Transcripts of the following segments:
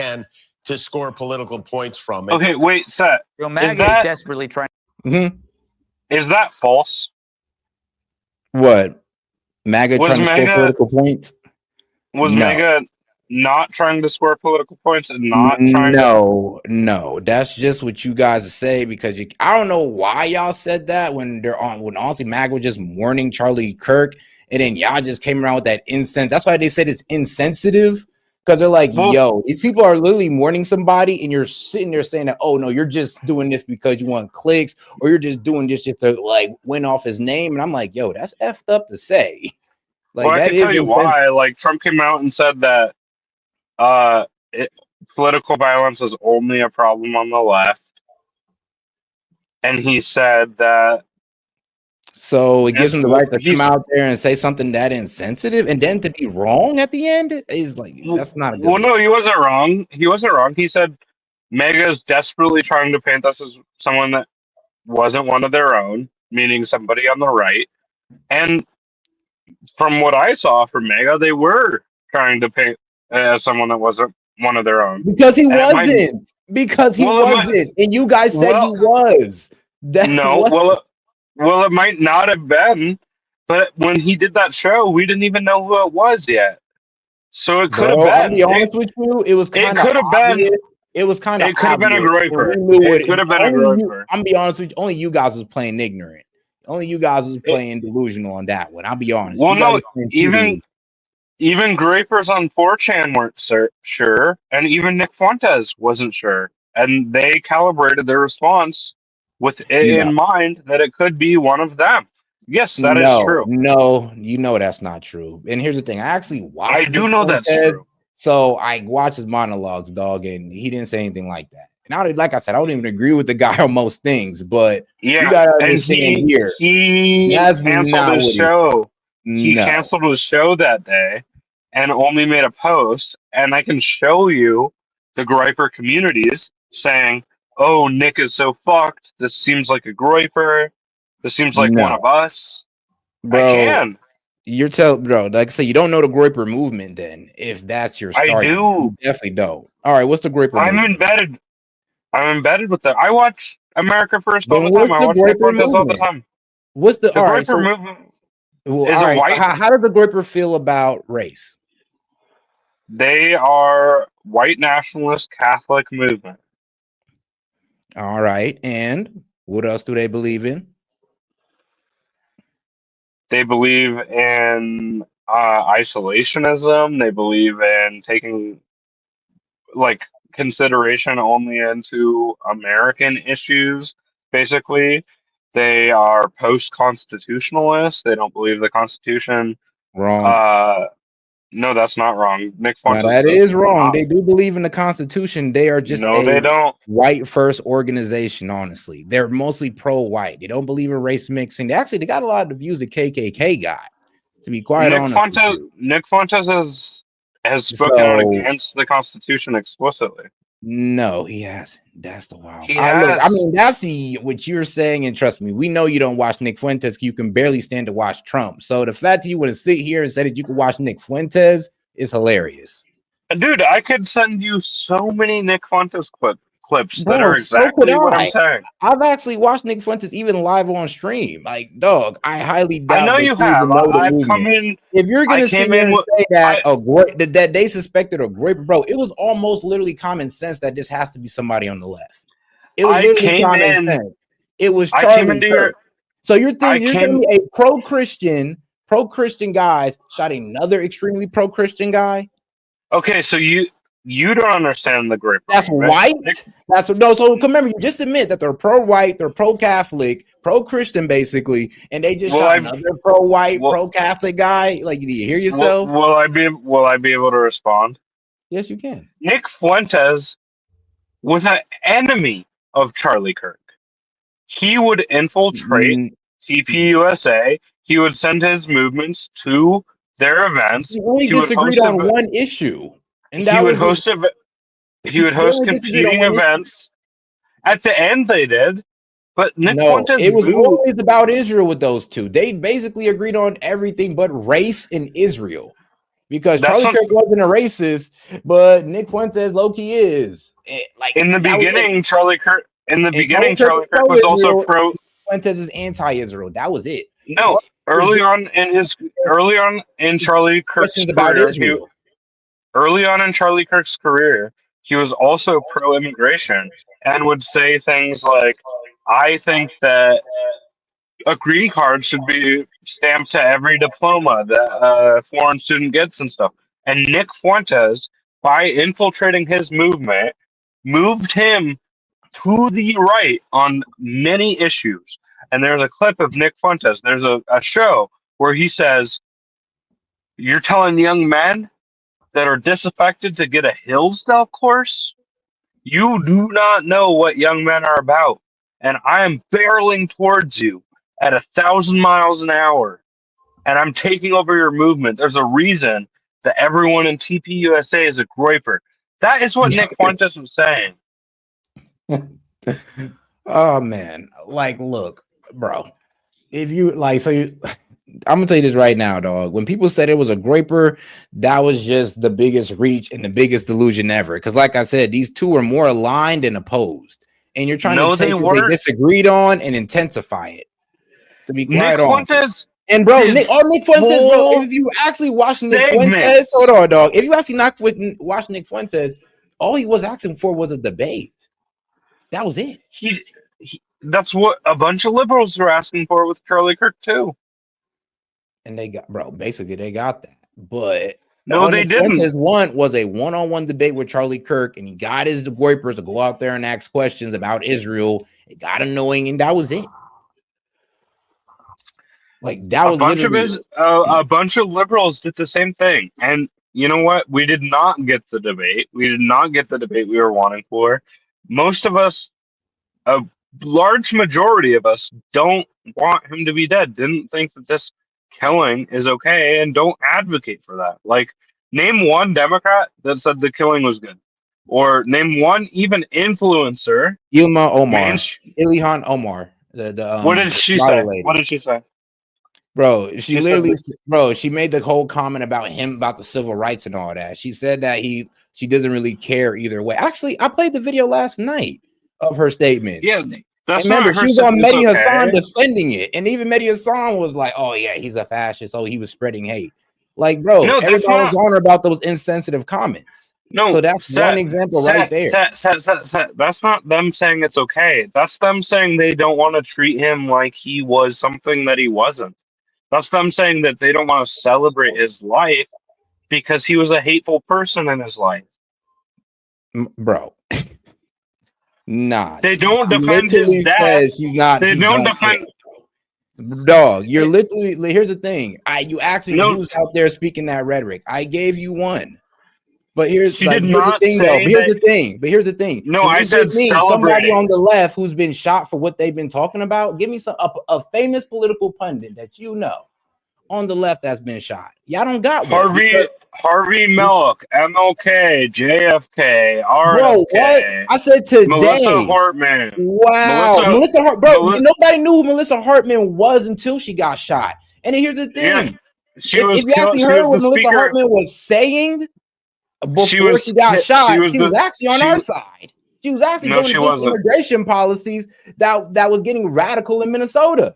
can to score political points from it. Okay, wait, Seth. MAGA is desperately trying. Is that false? What? MAGA trying to score political points? Was MAGA not trying to score political points and not trying to... No. That's just what you guys say because I don't know why y'all said that when honestly MAGA was just warning Charlie Kirk, and then y'all just came around with that insense. That's why they said it's insensitive. Because they're like, yo, these people are literally mourning somebody, and you're sitting there saying that, oh no, you're just doing this because you want clicks, or you're just doing this just to like win off his name. And I'm like, yo, that's effed up to say. Like, well, I can tell you why. Like, Trump came out and said that political violence is only a problem on the left, and he said that. So it gives him the right to come out there and say something that insensitive, and then to be wrong at the end is like that's not a good. Well, no, he wasn't wrong. He wasn't wrong. He said MAGA is desperately trying to paint us as someone that wasn't one of their own, meaning somebody on the right. And from what I saw from MAGA, they were trying to paint as someone that wasn't one of their own. Because he wasn't. Because he wasn't, and you guys said he was. Well, it might not have been, but when he did that show, we didn't even know who it was yet. So it could have been. I'll be honest with you, it was kind of obvious. It was kind of. It could have been a groiper. It could have been a groiper. I'm be honest with you. Only you guys was playing ignorant. Only you guys was playing delusional on that one. I'll be honest. Well, no, even groipers on 4chan weren't sure, and even Nick Fuentes wasn't sure, and they calibrated their response with it in mind that it could be one of them. Yes, that is true. No, you know that's not true. And here's the thing: I actually watched. I do know that's true. So I watched his monologues, dog, and he didn't say anything like that. And like I said, I don't even agree with the guy on most things, but yeah, you gotta understand here. He canceled his show. He canceled his show that day and only made a post. And I can show you the groiper communities saying, "Oh, Nick is so fucked. This seems like a groiper. This seems like one of us." Bro, I can. You're telling, bro, like I say, you don't know the groiper movement then, if that's your start. I do. You definitely don't. All right, what's the groiper movement? I'm embedded with that. I watch America First all the time. I watch Nick Fuentes all the time. What's the groiper movement? How does the groiper feel about race? They are white nationalist Catholic movement. All right, and what else do they believe in? They believe in isolationism. They believe in taking consideration only into American issues. Basically, they are post-constitutionalists. They don't believe the Constitution. Wrong. No, that's not wrong. Nick Fuentes. That is wrong. They do believe in the Constitution. They are just they don't. White first organization. Honestly, they're mostly pro-white. They don't believe in race mixing. They got a lot of the views the KKK got. To be quite honest, Nick Fuentes has spoken out against the Constitution explicitly. No, he hasn't. That's the wild. I mean, that's what you're saying, and trust me, we know you don't watch Nick Fuentes. You can barely stand to watch Trump. So the fact that you want to sit here and say that you can watch Nick Fuentes is hilarious. Dude, I could send you so many Nick Fuentes clips that are exactly what I'm saying. I've actually watched Nick Fuentes even live on stream. Like, dog, I highly doubt. I know you have. I've come in. If you're gonna sit here and say that that they suspected a groiper, bro, it was almost literally common sense that this has to be somebody on the left. It was literally common sense. It was Charlie Kirk. So you're telling me a pro-Christian guy shot another extremely pro-Christian guy? Okay, so you don't understand the groiper. That's white. So remember, you just admit that they're pro-white, they're pro-Catholic, pro-Christian, basically, and they just shot another pro-white, pro-Catholic guy. Like, do you hear yourself? Will I be able to respond? Yes, you can. Nick Fuentes was an enemy of Charlie Kirk. He would infiltrate TPUSA. He would send his movements to their events. He only disagreed on one issue. And he would host competing events. At the end, they did, but Nick Fuentes. It was always about Israel with those two. They basically agreed on everything but race and Israel. because That's Charlie not, Kirk wasn't a racist, but Nick Fuentes low-key is. Like in the that was it. beginning, Charlie Kirk. In the And Charlie beginning, Kirk is Charlie Kirk was also pro-Israel. pro. Fuentes is anti-Israel. That was it. No, All early on in Charlie Kirk's questions about career, he Israel. early on in Charlie Kirk's career, he was also pro-immigration and would say things like, "I think that a green card should be stamped to every diploma that a foreign student gets and stuff." And Nick Fuentes, by infiltrating his movement, moved him to the right on many issues. And there's a clip of Nick Fuentes. There's a show where he says, "You're telling young men that are disaffected to get a Hillsdale course? You do not know what young men are about. And I am barreling towards you at 1,000 miles an hour. And I'm taking over your movement. There's a reason that everyone in TPUSA is a groiper." That is what Nick Fuentes was saying. Oh man, like look, bro. If you like, so you, I'm gonna tell you this right now, dog. When people said it was a groiper, that was just the biggest reach and the biggest delusion ever. Because, like I said, these two are more aligned and opposed, and you're trying No, to they take what they weren't. disagreed on and intensify it. To be Nick quite honest. Fuentes And bro, did Nick Fuentes, bro. full If you actually watch Nick Fuentes, segments. hold on, dog. If you actually watch Nick Fuentes, all he was asking for was a debate. That was it. He that's what a bunch of liberals were asking for with Charlie Kirk too. And they got, bro, basically they got that. But No, all they Nick didn't. Fuentes won was a one-on-one debate with Charlie Kirk, and he got his goipers to go out there and ask questions about Israel. It got annoying, and that was it. Like that was literally A bunch of liberals did the same thing. And you know what? We did not get the debate. We did not get the debate we were wanting for. Most of us, a large majority of us, don't want him to be dead. Didn't think that this killing is okay, and don't advocate for that. Like, name one Democrat that said the killing was good, or name one even influencer. Ilma Omar, Mainstream. Ilhan Omar. What did she say? What did she say? Bro, she literally, said, bro, she made the whole comment about him, about the civil rights and all that. She said that she doesn't really care either way. Actually, I played the video last night of her statements. Yeah, that's and remember, not her. She was on Mehdi okay. Hassan defending it, and even Mehdi Hassan was like, "Oh yeah, he's a fascist. Oh, he was spreading hate." Like, bro, No, everybody was on her about those insensitive comments. No, so that's one example right there. That's not them saying it's okay. That's them saying they don't want to treat him like he was something that he wasn't. That's them saying that they don't want to celebrate his life because he was a hateful person in his life. Bro. Nah. They don't defend his death. She's not. They don't defend. Dog, you're literally. Here's the thing. You asked me who's out there speaking that rhetoric. I gave you one. But here's the thing, though. But here's the thing. No, I said somebody on the left who's been shot for what they've been talking about. Give me a famous political pundit that you know on the left that's been shot. Y'all don't got Harvey Milk, MLK, JFK, RFK. Bro, what? I said today. Melissa Hartman. Wow. Melissa Hartman. Bro, nobody knew who Melissa Hartman was until she got shot. And then here's the thing. Yeah, if you actually heard what Melissa Hartman was saying before she got shot, she was actually on our side. She was actually going against immigration policies that was getting radical in Minnesota.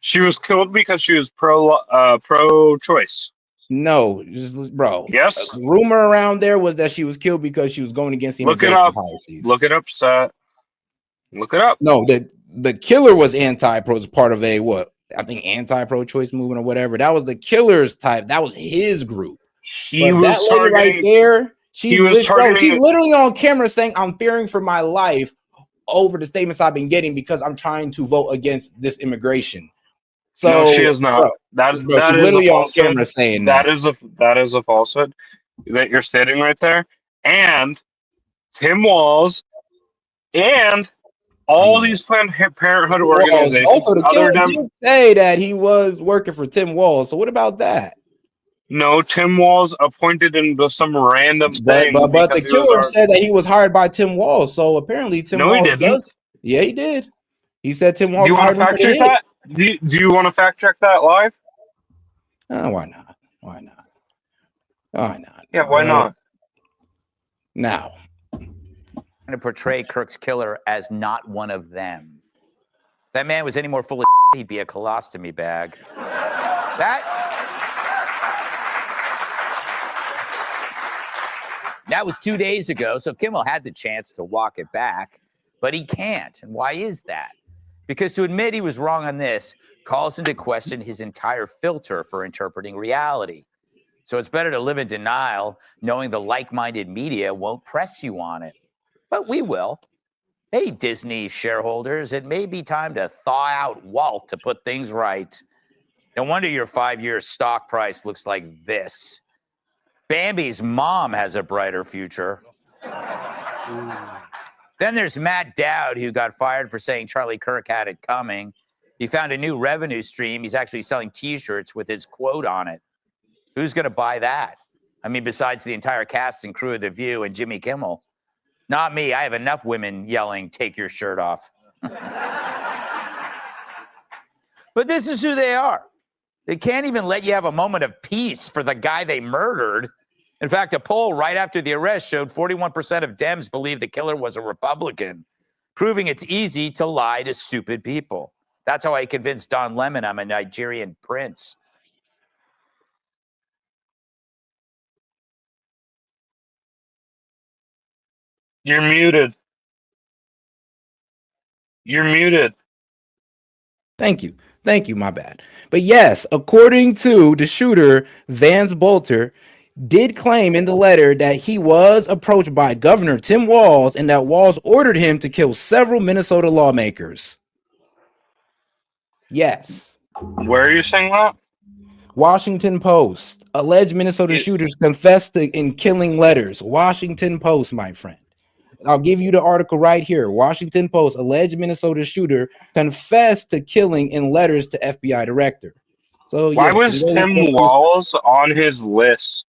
She was killed because she was pro-choice. No, bro. Yes. The rumor around there was that she was killed because she was going against the immigration policies. Look it up, Seth. Look it up. No, the killer was anti-pro, as part of I think anti-pro-choice movement or whatever. That was the killer's type. That was his group. He was that lady right there. She's literally on camera saying, "I'm fearing for my life over the statements I've been getting because I'm trying to vote against this immigration." So no, she is not. That she's literally on camera saying that. That is a falsehood that you're stating right there. And Tim Walz and all these Planned Parenthood organizations. Also, the killer did say that he was working for Tim Walz. So what about that? No, Tim Walz appointed into some random thing. But the killer said that he was hired by Tim Walz. So apparently Tim Walz does. Yeah, he did. He said Tim Walz hired him for the hit. Do you want to fact check that live? Why not? Why not? Why not? Yeah, why not? Now, to portray Kirk's killer as not one of them. If that man was any more full of he'd be a colostomy bag. That was 2 days ago, so Kimmel had the chance to walk it back, but he can't. And why is that? Because to admit he was wrong on this calls into question his entire filter for interpreting reality. So it's better to live in denial, knowing the like-minded media won't press you on it. But we will. Hey, Disney shareholders, it may be time to thaw out Walt to put things right. No wonder your 5-year stock price looks like this. Bambi's mom has a brighter future. Then there's Matt Dowd, who got fired for saying Charlie Kirk had it coming. He found a new revenue stream. He's actually selling T-shirts with his quote on it. Who's going to buy that? I mean, besides the entire cast and crew of The View and Jimmy Kimmel. Not me. I have enough women yelling, "Take your shirt off." But this is who they are. They can't even let you have a moment of peace for the guy they murdered. In fact, a poll right after the arrest showed 41% of Dems believe the killer was a Republican, proving it's easy to lie to stupid people. That's how I convinced Don Lemon I'm a Nigerian prince. You're muted. You're muted. thank you. Thank you, my bad. But yes, according to the shooter, Vance Bolter did claim in the letter that he was approached by Governor Tim Walz and that Walz ordered him to kill several Minnesota lawmakers. Yes. Where are you saying that? Washington Post. Alleged Minnesota shooters confessed in killing letters. Washington Post, my friend. I'll give you the article right here. Washington Post. Alleged Minnesota shooter confessed to killing in letters to FBI director. So Why yeah, was Tim Walz on his list?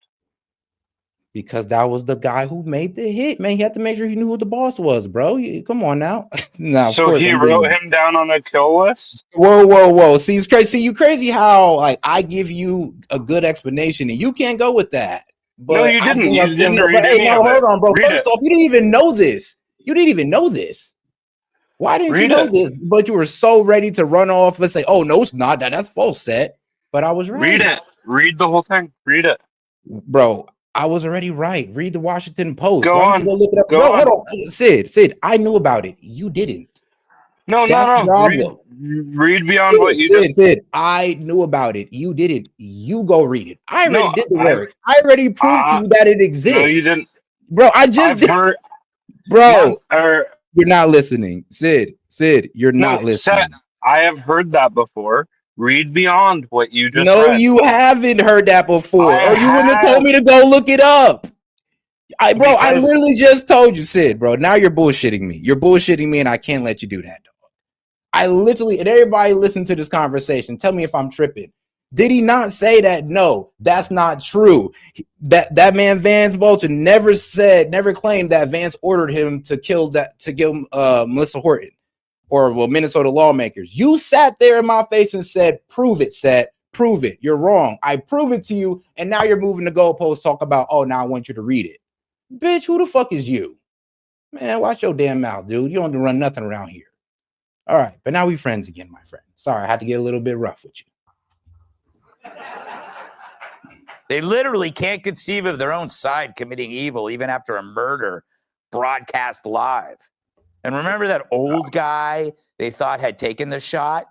Because that was the guy who made the hit, man. He had to make sure he knew who the boss was, bro. Come on now. Now, of So course, he wrote him down on the kill list? Whoa. See, it's crazy. See, you crazy how like I give you a good explanation and you can't go with that. But No, you didn't. You didn't read hey, any no, of it. hold on, bro. Read First it. off, you didn't even know this. You didn't even know this. Why didn't you Read know it. this? But you were so ready to run off and say, "Oh no, it's not that. That's false, Seth." But I was right. Read it. Read the whole thing. Read it. Bro, I was already right. Read the Washington Post. Go Why don't on. you go look it up? Go Bro, on. hold on. Sid, I knew about it. You didn't. No. Read beyond what you just. Sid, I knew about it. You didn't. You go read it. I already did the work. I already proved to you that it exists. No, you didn't. Bro, I just did. Heard, bro, you're not listening. Sid, you're not listening. Seth, I have heard that before. Read beyond what you just No, read. you haven't heard that before. I Or you wouldn't have told me to go look it up. I literally just told you, Sid, bro. Now you're bullshitting me. You're bullshitting me, and I can't let you do that, dog. I literally, and everybody listen to this conversation. Tell me if I'm tripping. Did he not say that? No, that's not true. That man Vance Bolter never claimed that Vance ordered him to kill Melissa Horton or Minnesota lawmakers. You sat there in my face and said, "Prove it, Seth. Prove it. You're wrong." I prove it to you, and now you're moving the goalposts. Talk about, "Oh, now I want you to read it." Bitch, who the fuck is you? Man, watch your damn mouth, dude. You don't run nothing around here. All right, but now we friends again, my friend. Sorry, I had to get a little bit rough with you. They literally can't conceive of their own side committing evil even after a murder broadcast live. And remember that old guy they thought had taken the shot?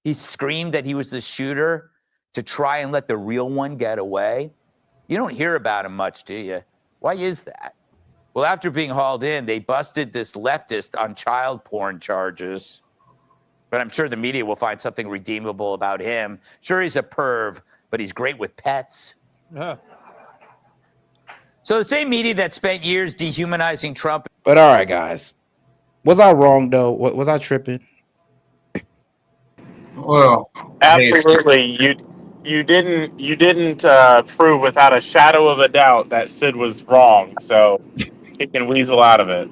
He screamed that he was the shooter to try and let the real one get away. You don't hear about him much, do you? Why is that? Well, after being hauled in, they busted this leftist on child porn charges. But I'm sure the media will find something redeemable about him. Sure, he's a perv, but he's great with pets. So the same media that spent years dehumanizing Trump. But all right, guys. Was I wrong, though? Was I tripping? Well, absolutely. You didn't prove without a shadow of a doubt that Sid was wrong. So he can weasel out of it.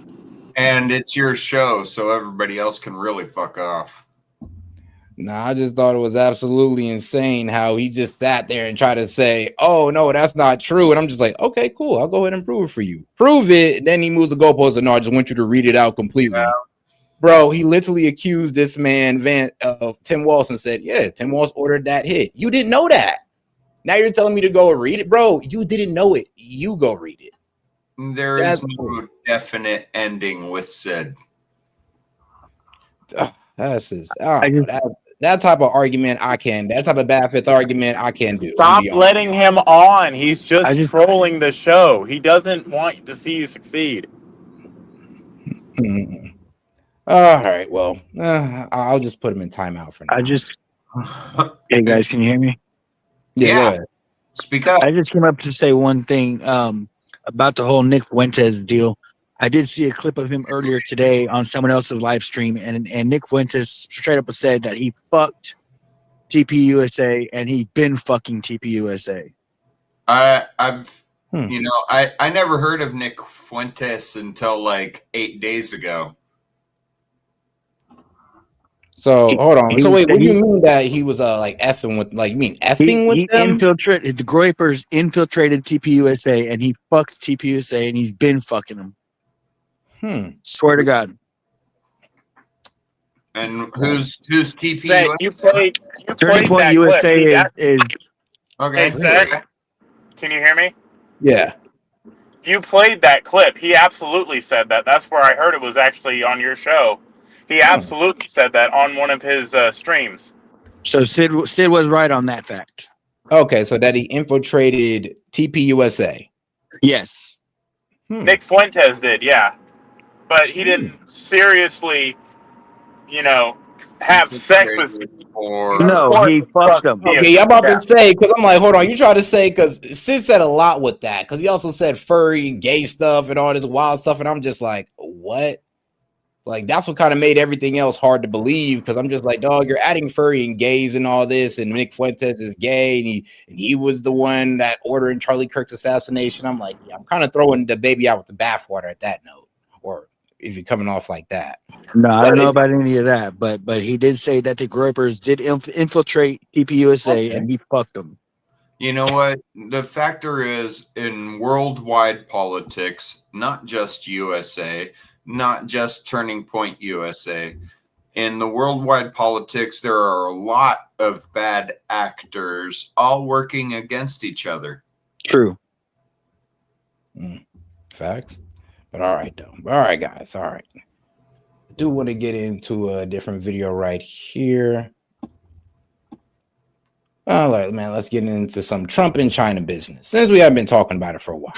And it's your show, so everybody else can really fuck off. Nah, I just thought it was absolutely insane how he just sat there and tried to say, "Oh no, that's not true." And I'm just like, "Okay, cool. I'll go ahead and prove it for you. Prove it." And then he moves the goalpost, and no, I just want you to read it out completely. Yeah. Bro, he literally accused this man, Tim Walsh, and said, "Yeah, Tim Walsh ordered that hit. You didn't know that. Now you're telling me to go read it, bro. You didn't know it. You go read it." There is no definite ending with Sid. That's just that type of argument I can. That type of bad fifth argument I can do. Stop letting him on. He's just trolling the show. He doesn't want to see you succeed. All right, well, I'll just put him in timeout for now. Hey guys, can you hear me? Yeah. Go ahead. Speak up. I just came up to say one thing about the whole Nick Fuentes deal. I did see a clip of him earlier today on someone else's live stream, and Nick Fuentes straight up said that he fucked TPUSA and he been fucking TPUSA. I've you know, I never heard of Nick Fuentes until like 8 days ago. So hold on. So wait, what do you mean that he was like effing with? Like, you mean effing with them? Infiltrated the Groypers, infiltrated TPUSA, and he fucked TPUSA, and he's been fucking them. Swear to God. And who's TPUSA? You played Turning Point that USA clip. is okay. Hey, Seth, can you hear me? Yeah. You played that clip. He absolutely said that. That's where I heard it was actually on your show. He absolutely said that on one of his streams. So Sid was right on that fact. Okay, so that he infiltrated TPUSA. Yes. Nick Fuentes did, yeah. But he didn't seriously, have sex with people. No, he fucked them. Okay, I'm about to say, because I'm like, hold on, you try to say, because Sid said a lot with that, because he also said furry and gay stuff and all this wild stuff, and I'm just like, what? Like, that's what kind of made everything else hard to believe, because I'm just like, dog, you're adding furry and gays and all this, and Nick Fuentes is gay, and he was the one that ordering Charlie Kirk's assassination. I'm like, yeah, I'm kind of throwing the baby out with the bathwater at that note, or if you're coming off like that. No, I don't know about any of that, but he did say that the Groypers did infiltrate TPUSA and he fucked them. You know what? The factor is in worldwide politics, not just USA, not just Turning Point USA. In the worldwide politics, there are a lot of bad actors all working against each other. True. Facts. But all right, though. All right, guys. All right. I do want to get into a different video right here. All right, man. Let's get into some Trump and China business, since we haven't been talking about it for a while.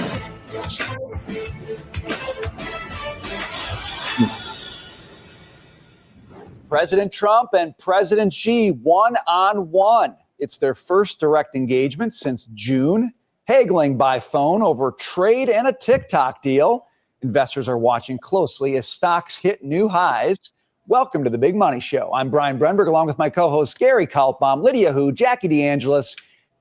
President Trump and President Xi one-on-one. It's their first direct engagement since June, haggling by phone over trade and a TikTok deal. Investors are watching closely as stocks hit new highs. Welcome to the Big Money Show. I'm Brian Brenberg, along with my co-hosts Gary Kaltbaum, Lydia Hu, Jackie DeAngelis,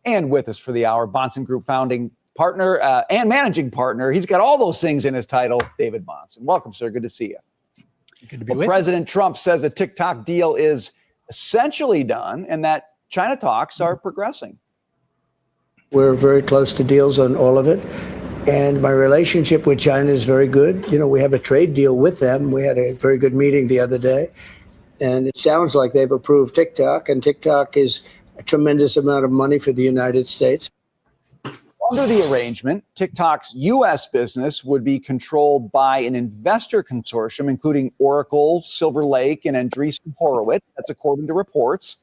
and with us for the hour, Bahnsen Group founding partner and managing partner. He's got all those things in his title, David Bahnsen. Welcome, sir. Good to see you. Good to be with President Trump says the TikTok deal is essentially done and that China talks are progressing. We're very close to deals on all of it. And my relationship with China is very good. You know, we have a trade deal with them. We had a very good meeting the other day. And it sounds like they've approved TikTok. And TikTok is a tremendous amount of money for the United States. Under the arrangement, TikTok's U.S. business would be controlled by an investor consortium, including Oracle, Silver Lake, and Andreessen Horowitz. That's according to reports.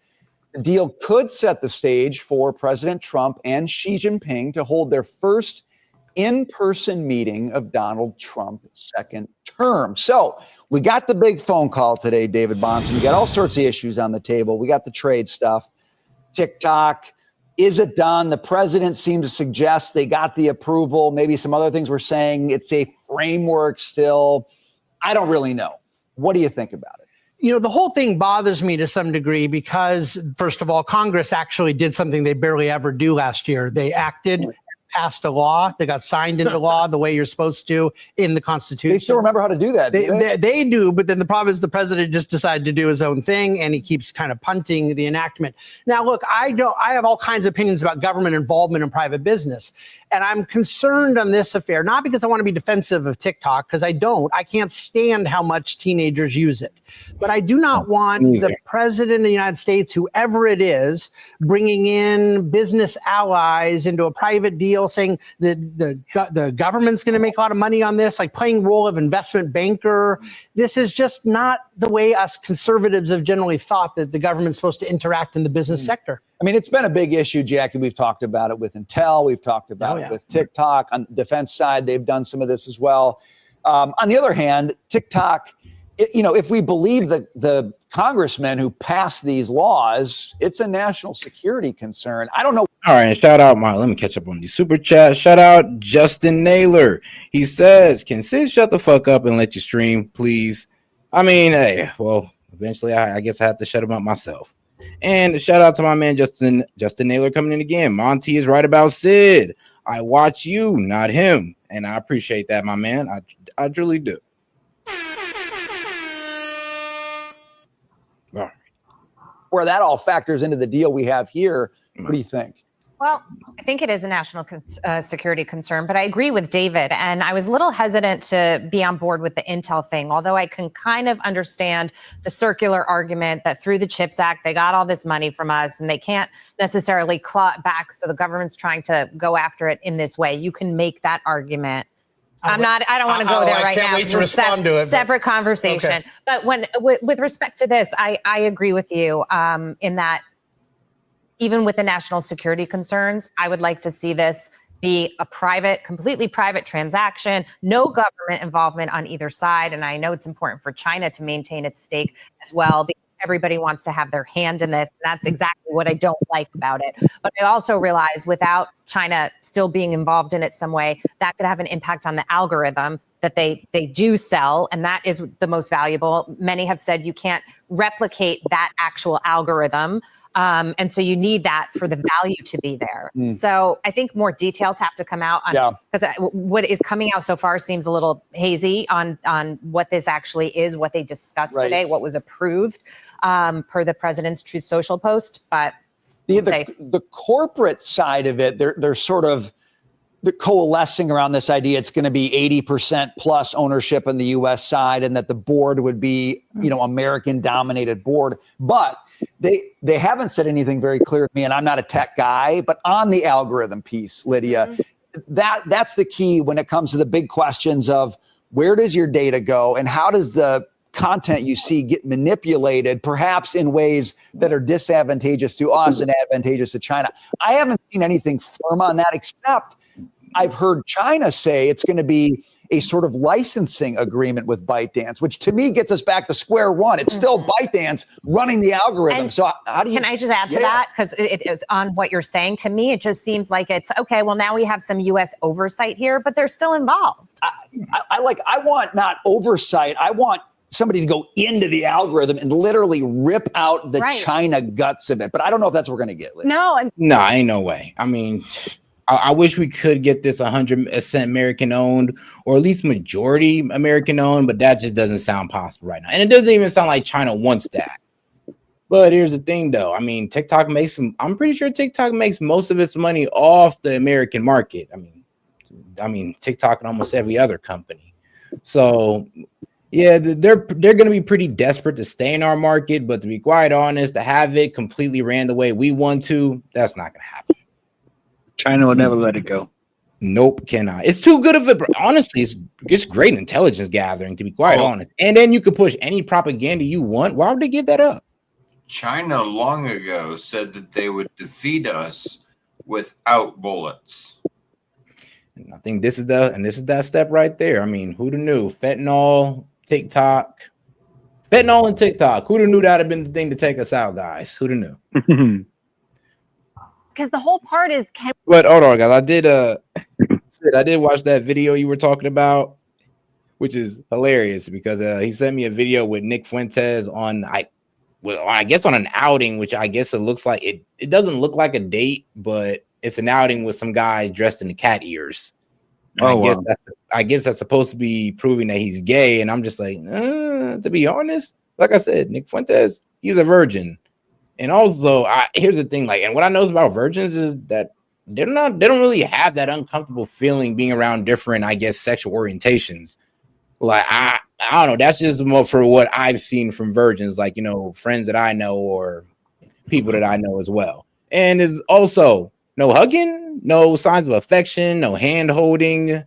The deal could set the stage for President Trump and Xi Jinping to hold their first in-person meeting of Donald Trump's second term. So we got the big phone call today, David Bahnsen. We got all sorts of issues on the table. We got the trade stuff. TikTok, is it done? The president seemed to suggest they got the approval. Maybe some other things were saying it's a framework still. I don't really know. What do you think about it? You know, the whole thing bothers me to some degree because, first of all, Congress actually did something they barely ever do last year. They acted, passed a law that got signed into law the way you're supposed to in the Constitution. They still remember how to do that. Do they? They do, but then the problem is the president just decided to do his own thing, and he keeps kind of punting the enactment. Now, look, I have all kinds of opinions about government involvement in private business, and I'm concerned on this affair, not because I want to be defensive of TikTok, because I don't. I can't stand how much teenagers use it. But I do not want the president of the United States, whoever it is, bringing in business allies into a private deal, saying that the government's going to make a lot of money on this, like playing role of investment banker. This is just not the way us conservatives have generally thought that the government's supposed to interact in the business sector. I mean, it's been a big issue, Jackie. We've talked about it with Intel. We've talked about it with TikTok. On the defense side, they've done some of this as well. On the other hand, TikTok, if we believe the congressmen who passed these laws, it's a national security concern. I don't know. All right, shout out let me catch up on these super chats. Shout out Justin Naylor. He says, "Can Sid shut the fuck up and let you stream, please?" I mean, hey, well, eventually I guess I have to shut him up myself. And shout out to my man Justin Naylor coming in again. Monty is right about Sid. I watch you, not him, and I appreciate that, my man. I truly do. All right. Where that all factors into the deal we have here. What do you think? Well, I think it is a national security concern, but I agree with David. And I was a little hesitant to be on board with the Intel thing, although I can kind of understand the circular argument that through the CHIPS Act, they got all this money from us and they can't necessarily claw it back. So the government's trying to go after it in this way. You can make that argument. I don't want to go there right now. I can't wait to respond to it. Separate conversation. Okay. But with respect to this, I agree with you in that even with the national security concerns, I would like to see this be a completely private transaction, no government involvement on either side. And I know it's important for China to maintain its stake as well, because everybody wants to have their hand in this. And that's exactly what I don't like about it. But I also realize without China still being involved in it some way, that could have an impact on the algorithm that they do sell. And that is the most valuable. Many have said you can't replicate that actual algorithm. And so you need that for the value to be there. So I think more details have to come out on, because what is coming out so far seems a little hazy on what this actually is, what they discussed today, what was approved per the president's Truth Social post. But the corporate side of it, they're sort of coalescing around this idea. It's going to be 80% plus ownership on the U.S. side, and that the board would be, American dominated board. But they haven't said anything very clear to me, and I'm not a tech guy, but on the algorithm piece, Lydia, that's the key when it comes to the big questions of where does your data go and how does the content you see get manipulated, perhaps in ways that are disadvantageous to us and advantageous to China. I haven't seen anything firm on that, except I've heard China say it's going to be a sort of licensing agreement with ByteDance, which to me gets us back to square one. It's still ByteDance running the algorithm. And so how do you? Can I just add to that? Because it is on what you're saying. To me, it just seems like it's okay. Well, now we have some U.S. oversight here, but they're still involved. I want not oversight. I want somebody to go into the algorithm and literally rip out the China guts of it. But I don't know if that's what we're going to get. No, ain't no way. I mean, I wish we could get this 100% American owned, or at least majority American owned, but that just doesn't sound possible right now. And it doesn't even sound like China wants that. But here's the thing, though. I mean, I'm pretty sure TikTok makes most of its money off the American market. I mean, TikTok and almost every other company. So yeah, they're going to be pretty desperate to stay in our market, but to be quite honest, to have it completely ran the way we want to, that's not going to happen. China will never let it go. Nope, cannot. It's too good of it. Honestly, it's great intelligence gathering, to be quite honest. And then you could push any propaganda you want. Why would they give that up? China long ago said that they would defeat us without bullets. And I think this is that step right there. I mean, who'd have knew? Fentanyl, TikTok. Fentanyl and TikTok. Who'd have knew that'd have been the thing to take us out, guys? Who'd have knew? Because the whole part is But hold on, guys. I did watch that video you were talking about, which is hilarious because he sent me a video with Nick Fuentes on I guess on an outing, which I guess it looks like it doesn't look like a date, but it's an outing with some guy dressed in the cat ears. And Oh, I guess that's supposed to be proving that he's gay. And I'm just like, to be honest, like I said, Nick Fuentes, he's a virgin. And also, here's the thing, like, and what I know about virgins is that they don't really have that uncomfortable feeling being around different, I guess, sexual orientations. Like, I don't know. That's just more for what I've seen from virgins, like, you know, friends that I know or people that I know as well. And there's also no hugging, no signs of affection, no hand holding.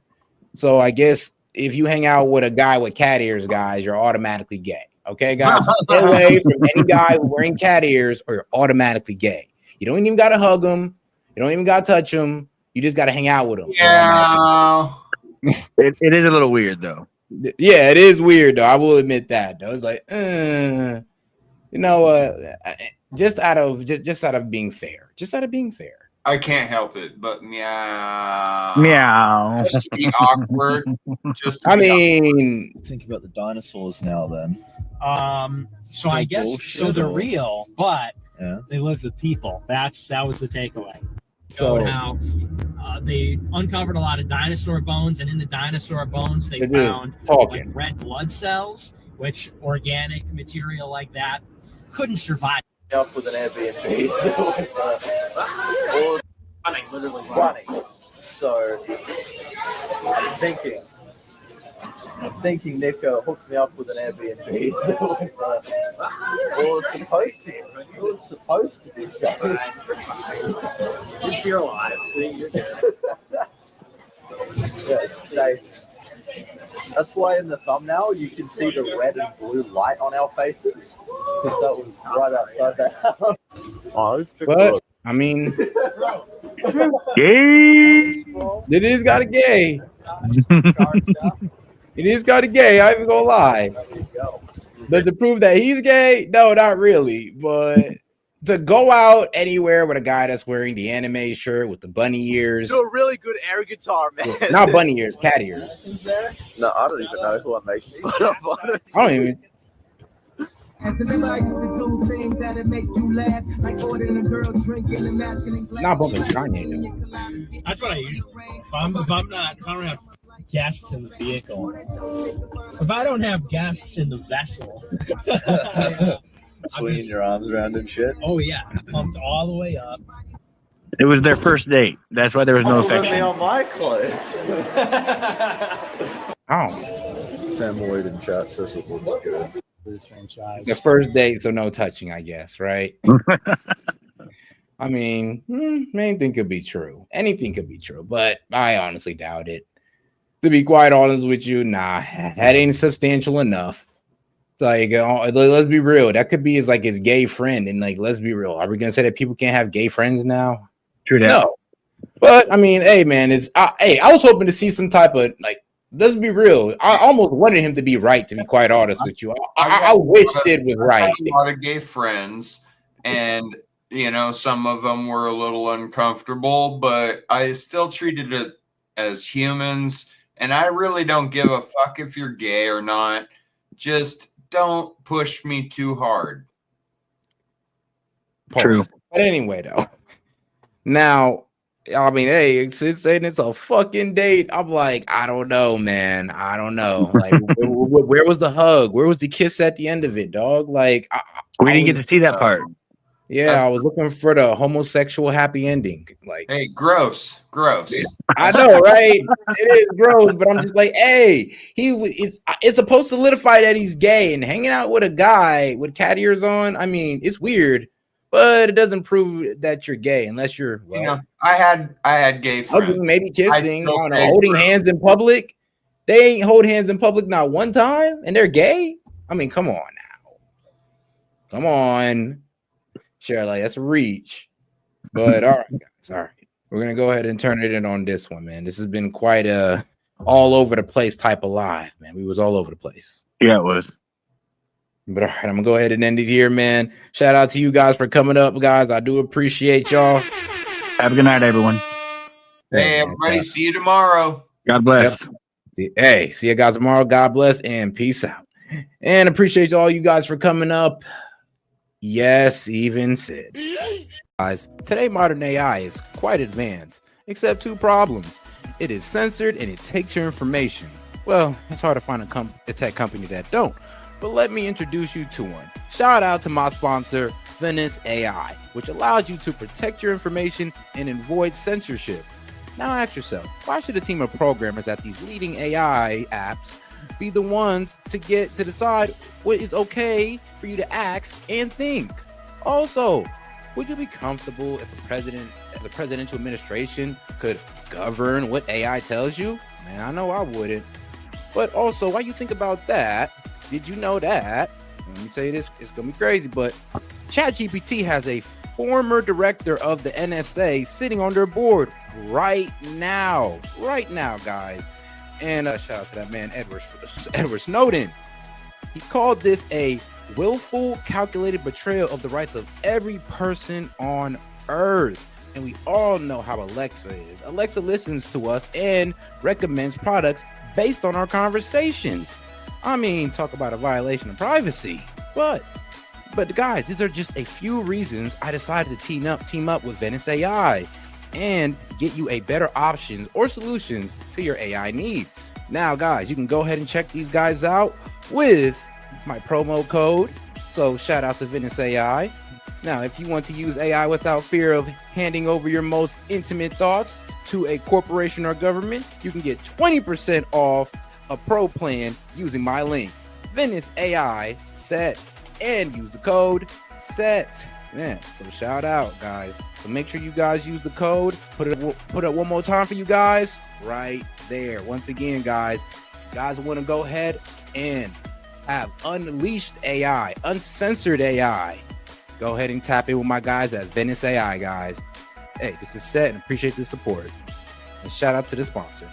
So I guess if you hang out with a guy with cat ears, guys, you're automatically gay. Okay, guys, so stay away from any guy wearing cat ears or you're automatically gay. You don't even got to hug them. You don't even got to touch them. You just got to hang out with them. Yeah. it is a little weird though. Yeah, it is weird though. I will admit that though. It's like, you know, just out of being fair, I can't help it, but meow. Meow. Just to be awkward. Think about the dinosaurs now then. So I guess bullshit, they're or- real, but Yeah. they lived with people. That was the takeaway. So How they uncovered a lot of dinosaur bones, and in the dinosaur bones they It is found talking. like red blood cells, which organic material like that couldn't survive. Up with an Airbnb. Running, literally running. So I'm thinking Nick hooked me up with an Airbnb. It was supposed to be safe. If you're alive, see, you're good. Yeah, it's safe. That's why in the thumbnail you can see the red and blue light on our faces, because that was right outside the house. Oh, but I mean, Gay. it is got a gay. It is got a gay. I ain't even gonna lie. But to prove that he's gay, no, not really. But to go out anywhere with a guy that's wearing the anime shirt with the bunny ears, Do a really good air guitar, man. not bunny ears, cat ears. No, I don't even know who I'm making fun of. I don't even. Not bumping Kanye though. That's what I usually do. If I don't have guests in the vehicle, if I don't have guests in the vessel, Swinging your arms around and shit. oh yeah, pumped all the way up. It was their first date. That's why there was no Look at me affection. on my clothes. Oh, Sam Lloyd in chat says it looks good. The same size. the first date, so no touching, I guess, right? I mean, anything could be true. Anything could be true, but I honestly doubt it. To be quite honest with you, nah, that ain't substantial enough. It's like, let's be real. That could be his gay friend, and like, let's be real. Are we gonna say that people can't have gay friends now? True that. No. But I mean, hey, man, I was hoping to see some type of like. Let's be real. I almost wanted him to be right. To be quite honest with you, I wish Sid was right. I had a lot of gay friends, and you know, some of them were a little uncomfortable, but I still treated it as humans. And I really don't give a fuck if you're gay or not. Just don't push me too hard. True. But anyway, though. Now, I mean, hey, it's saying it's a fucking date. I'm like, I don't know, man. I don't know. Like, where was the hug? Where was the kiss at the end of it, dog? Like, We didn't get to see that part. Yeah, I was looking for the homosexual happy ending. Like, hey, gross. I know, right? It is gross, but I'm just like, hey, it's supposed to solidify that he's gay, and hanging out with a guy with cat ears on. I mean, it's weird, but it doesn't prove that you're gay unless you're. Well, you know, I had gay friends. Hugging, maybe kissing, I don't know, say holding gross. hands in public. They ain't hold hands in public not one time, and they're gay. I mean, come on now, come on. Sure, like that's a reach. But all right, guys, all right. We're gonna go ahead and turn it in on this one, man. This has been quite a all over the place type of live, man. We was all over the place. Yeah, it was. But all right, I'm gonna go ahead and end it here, man. Shout out to you guys for coming up, guys. I do appreciate y'all. Have a good night, everyone. Hey, everybody, see you tomorrow. God bless. Yep. Hey, see you guys tomorrow. God bless and peace out. And appreciate all you guys for coming up. Yes, even Sid. Guys, today modern AI is quite advanced, except two problems. It is censored and it takes your information. Well, it's hard to find a tech company that don't, but let me introduce you to one. Shout out to my sponsor, Venice AI, which allows you to protect your information and avoid censorship. Now ask yourself, why should a team of programmers at these leading AI apps be the ones to decide what is okay for you to ask and think? Also, would you be comfortable if the presidential administration could govern what AI tells you? Man, I know I wouldn't. But also, while you think about that, did you know that? Let me tell you this, it's gonna be crazy, but ChatGPT has a former director of the NSA sitting on their board right now, guys. And shout out to that man, Edward Snowden. He called this a willful, calculated betrayal of the rights of every person on Earth. And we all know how Alexa is. Alexa listens to us and recommends products based on our conversations. I mean, talk about a violation of privacy. But guys, these are just a few reasons I decided to team up with Venice AI and get you a better options or solutions to your AI needs. Now, guys, you can go ahead and check these guys out with my promo code. So shout out to Venice AI. Now, if you want to use AI without fear of handing over your most intimate thoughts to a corporation or government, you can get 20% off a pro plan using my link, Venice AI SET, and use the code SET. Man, so shout out, guys. So make sure you guys use the code. Put it up one more time for you guys right there. Once again, guys, if you guys want to go ahead and have unleashed AI, uncensored AI, go ahead and tap in with my guys at Venice AI, guys. Hey, this is Seth and appreciate the support. And shout out to the sponsor.